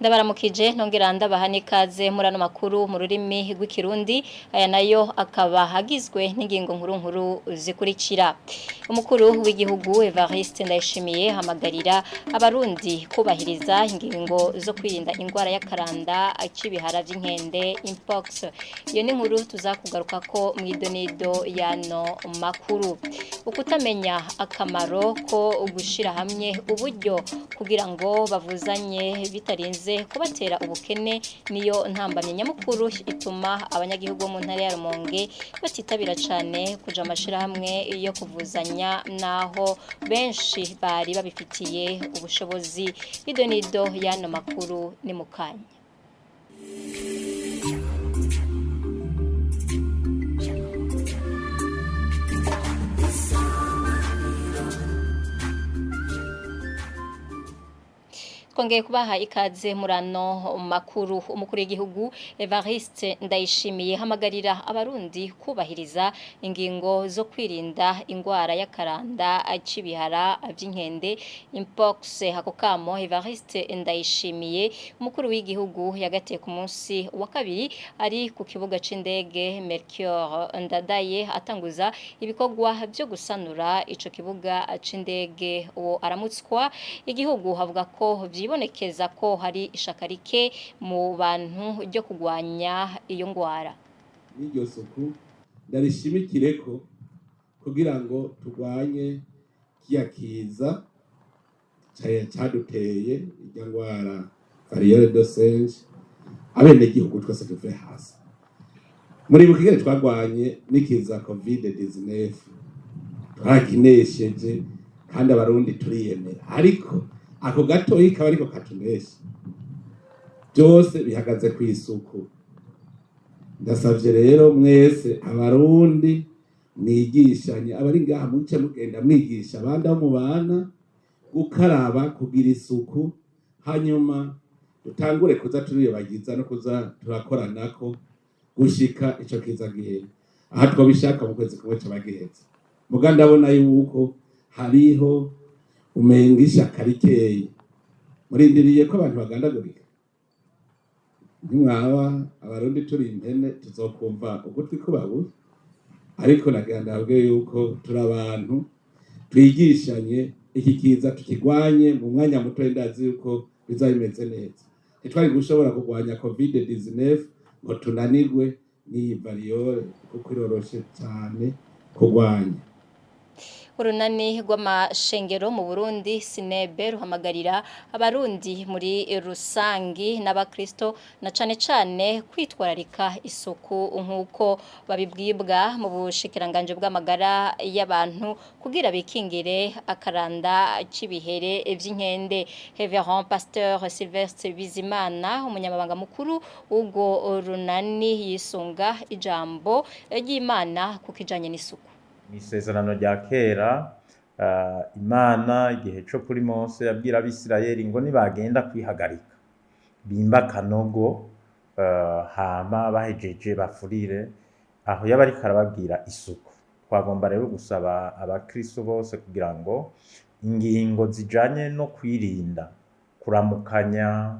Ndabaramukije nongera ndabaha n'ikaze muri ano makuru mu rurimi rw'ikirundi aya nayo akaba hagizwe n'ingingo nkuru zikurikira. Umukuru w'igihugu Evariste Ndayishimiye hamagarira abarundi kubahiriza ingingo zo kwirinda ingwara y'akaranda akibihara vy'inkende impox. Iyo ni nkuru tuzakugaruka ko mwidonido yano makuru. Ukutamenya akamaro ko gushira hamwe uburyo kugira ngo bavuzanye bitarinze kubatera ubukene niyo ntambamye nyamukuru ituma abanyagihugu bo mu ntara ya Rumonge batitabira cyane kuja amashira hamwe yo kuvuzanya naho benshi bari babifitiye ubushobozi. Idonido yano makuru ni mukanya. Twongeye kubaha ikaze murano makuru. Umukuru w'igihugu Evariste Ndayishimiye hamagarira abarundi kubahiriza ingingo zo kwirinda ingwara y'akaranda akibihara vy'inkende impox. Hako kamo Evariste Ndayishimiye umukuru w'igihugu yagateye ku munsi wa kabiri ari ku kibuga c'indege Melchior Ndadaye atanguza ibikorwa byo gusanura ico kibuga c'indege. Uwo aramutswa igihugu havuga ko ibonekeza ko hari ishakarike mu bantu ryo kugwanya iyo ngwara. N'iryo suku ndarishimikire ko kugira ngo turwanye kiyakiza caduteye irya ngwara variole de singe abene gihugu twese tuve hasi. Muri bukigere twagwanye nikiza COVID-19 twakinesheje kandi abarundi turiyemera, ariko ako gatoyi kaba ariko katunesha. Byose bihagaze ku isuku. Ndasavye rero mwese abarundi mwigishanye abari ngaha muce mugenda mwigisha abandi aho mubana gukaraba kugira isuku, hanyuma dutangure kuza turiyobagiza no kuza turakoranako gushika ico kiza gihera. Aha twabishaka mu kwezi kumwe c'abagiheza. Muga ndabona yuko hariho umengisha karikeye murindiriye ko abantu bagandagurika. Ntimwaba abarundi turi impene tuzokumva ugutwi kubabuye, ariko nagandabwe yuko turi abantu twigishanye iki kiza tukigwanye mu mwanya muto. Ndazi yuko bizabimeze neza. Ntitwari gushobora kugwanya COVID-19 ngo tunanirwe n'iyi variole kuko iroroshe cyane kugwanya. Urunani rw'amashengero mu Burundi Sinebe ruhamagarira abarundi muri rusangi n'abakristo na cane kwitwararika isuku nkuko babibwibwa mu bushikiranganje bw'amagara y'abantu kugira bikingire akaranda kibihere vy'inkende. Reverend Pasteur Sylvestre Bizimana umunyamabanga mukuru ubwo runani yisunga ijambo ry'Imana kukijanye n'isuku. Isezerano rya kera Imana igihe cyo kuri Mose yabwira Abisirayeli ngo nibagenda kwihagarika bimba kanogo hama bahejeje bafurire aho yabari karababwira isuku. Twagomba rero gusaba abakristo bose kugira ngo ingingo zijanye no kwirinda kuramukanya,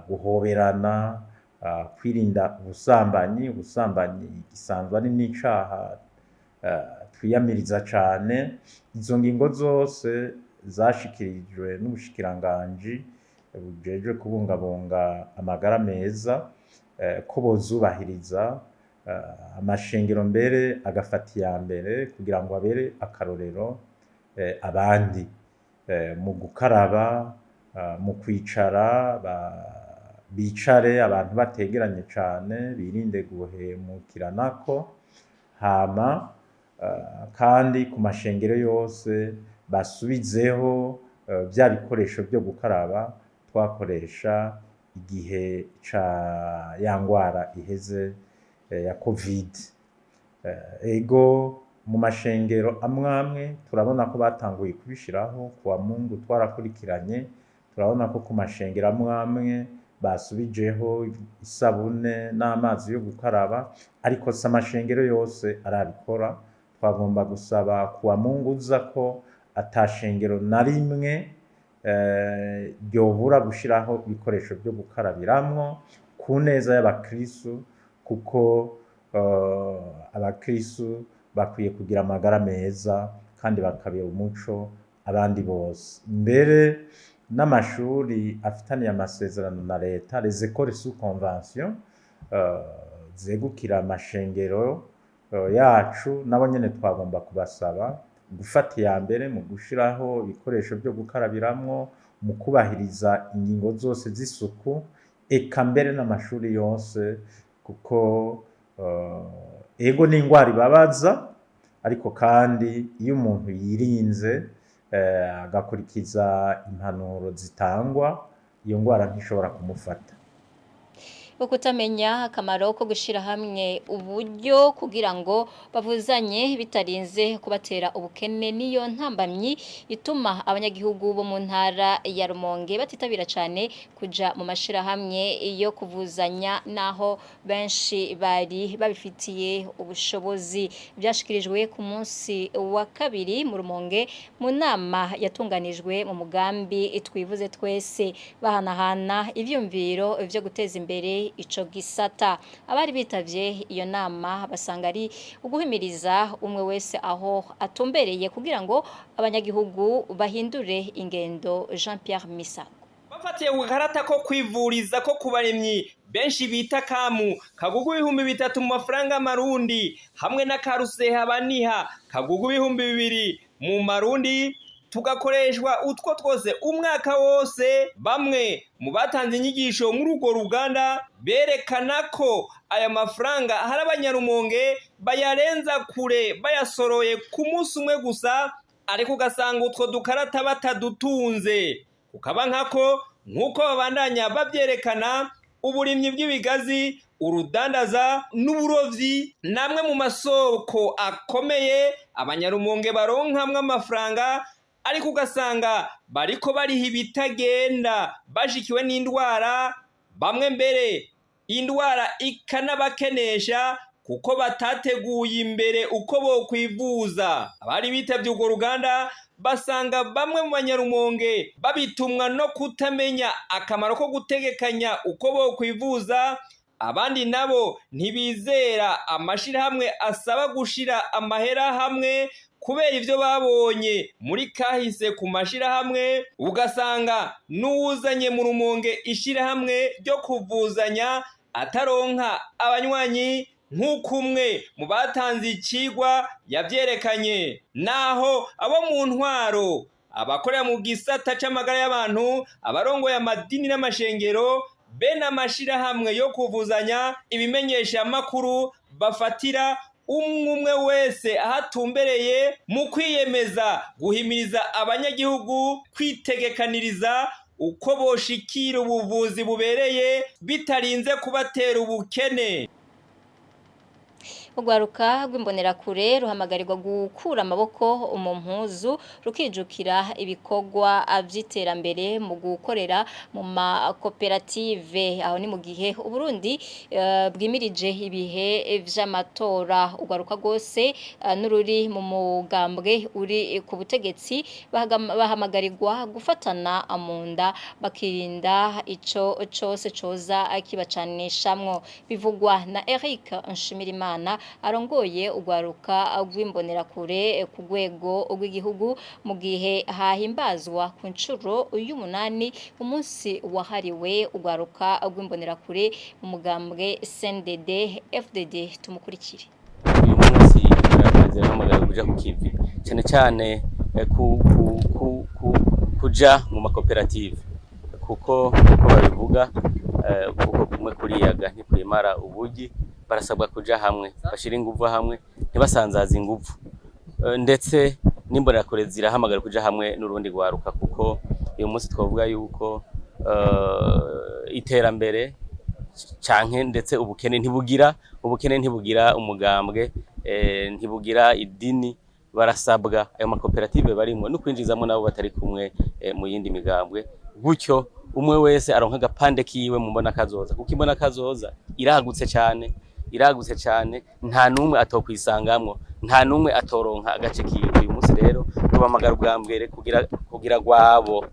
guhoberana, kwirinda ubusambanyi gisanzwe ari n'icaha twiyamiriza cane. Izo ngingo zose zashikirijwe n'ubushikiranganje bujejwe kubungabunga amagara meza ko bozubahiriza amashengero mbere agafata iya mbere kugira ngo abere akarorero abandi mu gukaraba, mu kwicara bicare abantu bategeranye cane, birinde guhemukiranako. Hama kandi ku mashengero yose basubizeho bya bikoresho byo gukaraba twakoresha igihe ca yangwara iheze ya COVID. Ego mu mashengero amwamwe turabona ko batanguye kubishiraho kuwa Mungu twarakurikiranye, turabona ko ku mashengero amwamwe basubijeho isabune n'amazi yo gukaraba, ariko si amashengero yose arabikora. Twagomba gusaba kuwa Mungu uza ko atashengero na rimwe ryobura gushiraho ibikoresho byo gukarabiramwo ku neza y'abakristu kuko abakristu bakwiye kugira amagara meza kandi bakabera umuco abandi bose. Mbere n'amashuri afitaniye amasezerano na leta, les écoles sous convention zegukira amashengero yacu, nabo nyene twagomba kubasaba gufata iya mbere mu gushiraho ibikoresho byo gukarabiramwo, mu kubahiriza ingingo zose z'isuku, eka mbere n'amashuri yose kuko ego n'ingwara ibabaza, ariko kandi iyo umuntu yirinze agakurikiza impanuro zitangwa, iyo ngwara ntishobora kumufata. Ukutamenya akamaro ko gushira hamwe uburyo kugira ngo bavuzanye bitarinze kubatera ubukene niyo ntambamyi ituma abanyagihugu bo mu ntara ya Rumonge batitabira cyane kuja mu mashira hamwe yo kuvuzanya naho benshi bari babifitiye ubushobozi. Byashikirijwe ku munsi wa kabiri mu Rumonge mu nama yatunganijwe mu mugambi twivuze twese, bahanahana ivyumviro vyo guteza imbere ico gisata. Abari bitavye iyo nama basanga ari uguhimiriza umwe wese aho atumbereye kugira ngo abanyagihugu bahindure ingendo. Jean Pierre Misago bafatiye ukarata ko kwivuriza ko kubaremyi benshi bita kamu kagugu 3,000 mu mafaranga marundi hamwe na karuseha baniha kagugu 2,000 mu marundi tugakoreshwa utwo twose umwaka wose. Bamwe mu batanze inyigisho muri urwo ruganda berekana ko aya mafaranga hari abanyarumonge bayarenza kure bayasoroye ku munsi umwe gusa, ariko ugasanga utwo dukarata batadutunze. Ukaba nk'uko babandanya babyerekana, uburimyi bw'ibigazi, urudandaza n'uburovyi namwe mu masoko akomeye abanyarumonge baronkamwe amafaranga, ariko ugasanga bariko bariha ibitagenda bashikiwe n'indwara, bamwe mbere indwara ikanabakenesha kuko batateguye imbere uko bo kwivuza. Abari bitavye urwo ruganda basanga bamwe mu banyarumonge babitumwa no kutamenya akamaro ko gutegekanya uko bo kwivuza, abandi nabo ntibizera amashirahamwe asaba gushira amahera hamwe kubera ivyo babonye muri kahise ku mashirahamwe. Ugasanga n'uwuzanye mu Rumonge ishirahamwe ryo kuvuzanya ataronka abanywanyi nk'uko umwe mu batanze ikigwa yavyerekanye. Naho abo mu ntwaro, abakorera mu gisata c'amagara y'abantu, abarongoye amadini n'amashengero, be n'amashirahamwe yo kuvuzanya, ibimenyesha makuru bafatira umwe wese ahatumbereye mu kwiyemeza guhimiriza abanyagihugu kwitegekaniriza uko boshikira ubuvuzi bubereye bitarinze kubatera ubukene. Urwaruka rw'imbonerakure ruhamagarirwa gukura amaboko mu mpuzu rukijukira ibikorwa vy'iterambere mu gukorera mu makoperative. Aho ni mu gihe Uburundi bwimirije ibihe vy'amatora. Urwaruka rwose n'ururi mu mugambwe uri ku butegetsi bahamagarirwa gufatana amunda bakirinda ico cose coza kibacanishamwo. Bivugwa na Eric Nshimirimana arongoye urwaruka rw'imbonerakure ku rwego rw'igihugu mu gihe hahimbazwa ku nshuro y'umunani umunsi wahariwe urwaruka rw'imbonerakure mu mugambwe CNDD FDD. Tumukurikire. Uyu munsi turakomeza hamagara kuja ku kivi cyane cyane kuja mu makoperative kuko babivuga kuko kumwe kuriyaga ntikwimara ubugi, barasabwa kuja hamwe bashira inguvu hamwe ntibasanzaza inguvu, ndetse n'imbonerakure zirahamagara kuja hamwe n'urundi rwaruka kuko uyu munsi twavuga yuko iterambere canke ndetse ubukene ntibugira umugambwe, ntibugira idini. Barasabwa ayo makoperative barimwe no kwinjizamo nabo batari kumwe mu yindi migambwe, gutyo umwe wese aronka agapande kiwe mu mbona kazoza kuko imbona kazoza iragutse cyane nta numwe atokwisangamwo, nta numwe atoronka agace kiwe. Uyu munsi rero tubamagara ubwa mbere kugira gwabo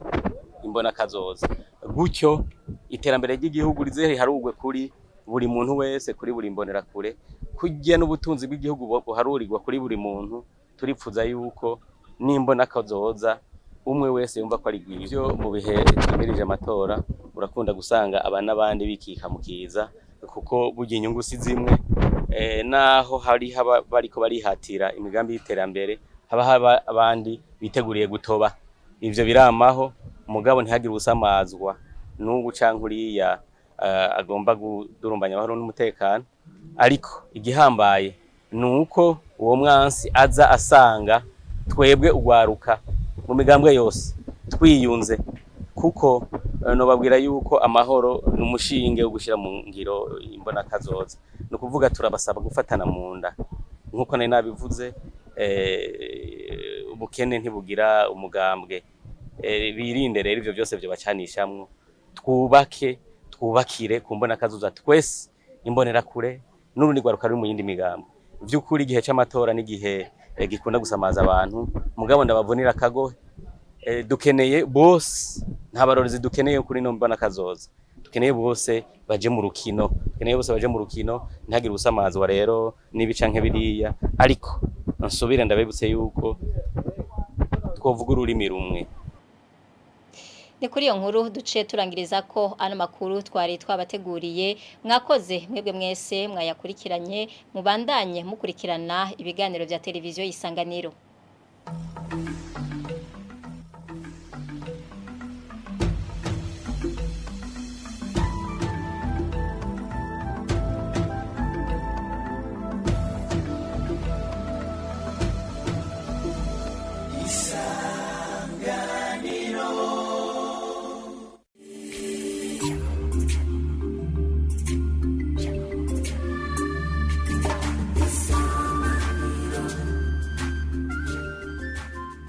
imbona kazoza gutyo iterambere ry'igihugu rize riharugwe kuri buri muntu wese, kuri buri mbonera kure, kujya n'ubutunzi bw'igihugu buharurirwa kuri buri muntu. Turipfuza yuko nimbona kazoza umwe wese yumva ko ari bw'ivyo. Mu bihe tumirije amatora urakunda gusanga abana n'abandi bikika mukiza, kuko burya inyungu si zimwe, naho hari bariko barihatira imigambi y'iterambere haba abandi biteguriye gutoba. Ivyo biramaho mugabo ntihagire ubusamazwa n'ubu canke uriya agomba gudurumbanya amahoro n'umutekano. Ariko igihambaye nuko uwo mwansi aza asanga twebwe ugwaruka mu migambwe yose twiyunze, kuko nobabwira yuko amahoro n'umushinge wo gushira mu ngiro imbona kazoza. No kuvuga turabasaba gufatana mu nda nkuko nari nabivuze, ubukene ntibugira umugambwe, birinde rero ivyo byose byo bacanishamwo, twubakire ku mbona kazoza twese, imbonera kure n'urundi gwaruka ruri mu yindi migambo. Vy'ukuri igihe c'amatora n'igihe gikunda gusamaza abantu, mugabo ndabavunira akagohe. Dukeneye bose, nta barorezi dukeneye kuri no mbona kazoza, dukeneye bose baje mu rukino, ntihagire ubusamazwa rero n'ibica nke biriya. Ariko nsubire ndabibutse yuko twovuga ururimi rumwe. Ni kuri iyo nkuru duce turangiriza ko ano makuru twari twabateguriye. Mwakoze mwebwe mwese mwayakurikiranye, mubandanye mukurikirana ibiganiro vya televiziyo Isanganiro.